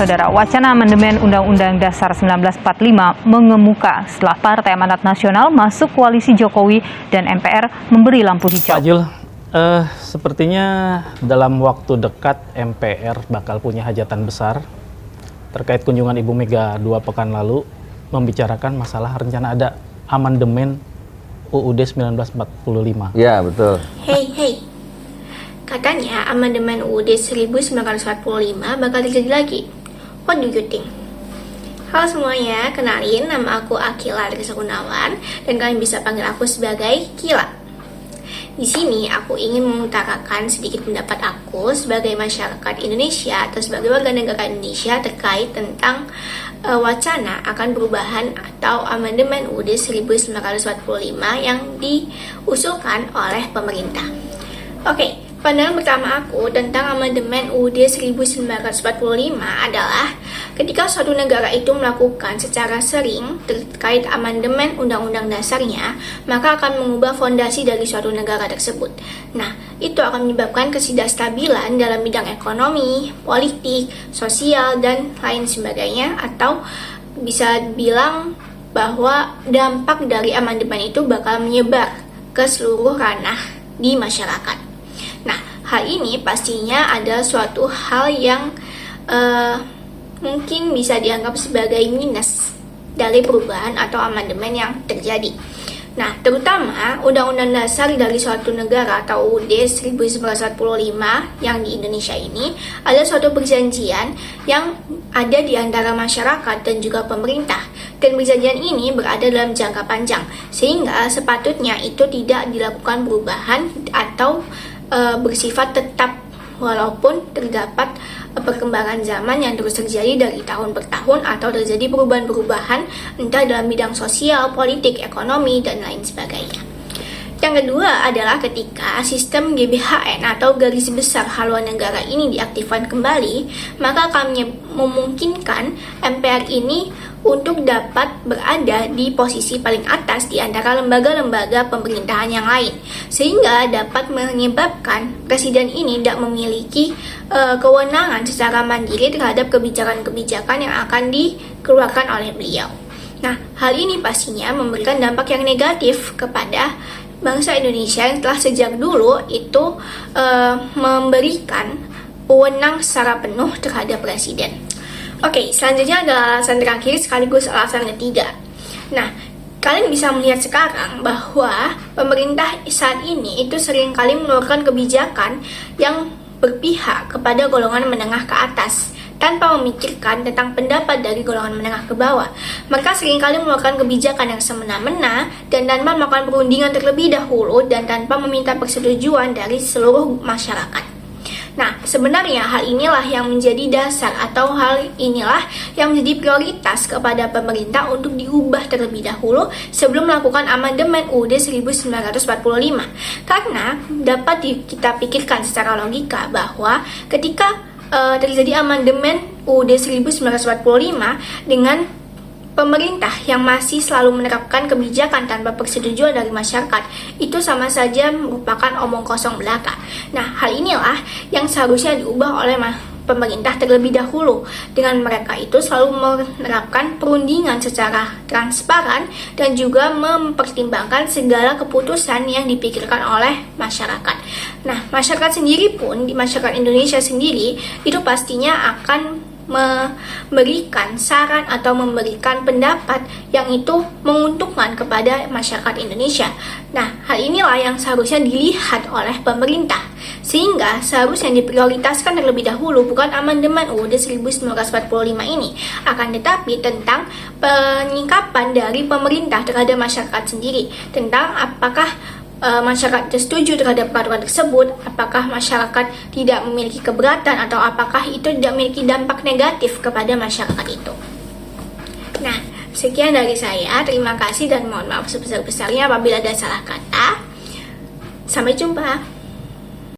Saudara, wacana amandemen Undang-Undang Dasar 1945 mengemuka setelah Partai Amanat Nasional masuk koalisi Jokowi dan MPR memberi lampu hijau. Pak Jul, sepertinya dalam waktu dekat MPR bakal punya hajatan besar terkait kunjungan Ibu Mega 2 pekan lalu membicarakan masalah rencana ada amandemen UUD 1945. Ya, betul. Hey. Katanya amandemen UUD 1945 bakal terjadi lagi. What do you think? Halo semuanya, kenalin, nama aku Akila Risa Gunawan dan kalian bisa panggil aku sebagai Kila. Di sini aku ingin mengutarakan sedikit pendapat aku sebagai masyarakat Indonesia atau sebagai warga negara Indonesia terkait tentang wacana akan perubahan atau amandemen UUD 1945 yang diusulkan oleh pemerintah. Oke, pandangan pertama aku tentang amandemen UUD 1945 adalah ketika suatu negara itu melakukan secara sering terkait amandemen undang-undang dasarnya, maka akan mengubah fondasi dari suatu negara tersebut. Nah, itu akan menyebabkan ketidakstabilan dalam bidang ekonomi, politik, sosial, dan lain sebagainya, atau bisa bilang bahwa dampak dari amandemen itu bakal menyebar ke seluruh ranah di masyarakat. Nah, hal ini pastinya ada suatu hal yang mungkin bisa dianggap sebagai minus dari perubahan atau amandemen yang terjadi. Nah, terutama Undang-Undang Dasar dari suatu negara atau UUD 1945 yang di Indonesia ini adalah suatu perjanjian yang ada di antara masyarakat dan juga pemerintah. Dan perjanjian ini berada dalam jangka panjang, sehingga sepatutnya itu tidak dilakukan perubahan atau bersifat tetap walaupun terdapat perkembangan zaman yang terus terjadi dari tahun per tahun atau terjadi perubahan-perubahan entah dalam bidang sosial, politik, ekonomi, dan lain sebagainya. Yang kedua adalah ketika sistem GBHN atau garis besar haluan negara ini diaktifkan kembali, maka akan memungkinkan MPR ini untuk dapat berada di posisi paling atas di antara lembaga-lembaga pemerintahan yang lain, sehingga dapat menyebabkan presiden ini tidak memiliki kewenangan secara mandiri terhadap kebijakan-kebijakan yang akan dikeluarkan oleh beliau. Nah, hal ini pastinya memberikan dampak yang negatif kepada bangsa Indonesia yang telah sejak dulu itu memberikan wewenang secara penuh terhadap presiden. Oke, selanjutnya adalah alasan terakhir sekaligus alasan ketiga. Nah, kalian bisa melihat sekarang bahwa pemerintah saat ini itu seringkali mengeluarkan kebijakan yang berpihak kepada golongan menengah ke atas tanpa memikirkan tentang pendapat dari golongan menengah ke bawah. Mereka seringkali mengeluarkan kebijakan yang semena-mena dan tanpa melakukan perundingan terlebih dahulu dan tanpa meminta persetujuan dari seluruh masyarakat. Nah, sebenarnya hal inilah yang menjadi dasar atau hal inilah yang menjadi prioritas kepada pemerintah untuk diubah terlebih dahulu sebelum melakukan amandemen UUD 1945. Karena dapat kita pikirkan secara logika bahwa ketika terjadi amandemen UUD 1945 dengan pemerintah yang masih selalu menerapkan kebijakan tanpa persetujuan dari masyarakat, itu sama saja merupakan omong kosong belaka. Nah, hal inilah yang seharusnya diubah oleh pemerintah terlebih dahulu. Dengan mereka itu selalu menerapkan perundingan secara transparan dan juga mempertimbangkan segala keputusan yang dipikirkan oleh masyarakat. Nah, masyarakat sendiri pun, di masyarakat Indonesia sendiri, itu pastinya akan memberikan saran atau memberikan pendapat yang itu menguntungkan kepada masyarakat Indonesia. Nah, hal inilah yang seharusnya dilihat oleh pemerintah, sehingga seharusnya diprioritaskan terlebih dahulu bukan amandemen UUD 1945 ini, akan tetapi tentang penyikapan dari pemerintah terhadap masyarakat sendiri, tentang apakah masyarakat setuju terhadap peraturan tersebut, apakah masyarakat tidak memiliki keberatan atau apakah itu tidak memiliki dampak negatif kepada masyarakat itu. Nah, sekian dari saya. Terima kasih dan mohon maaf sebesar-besarnya apabila ada salah kata. Sampai jumpa.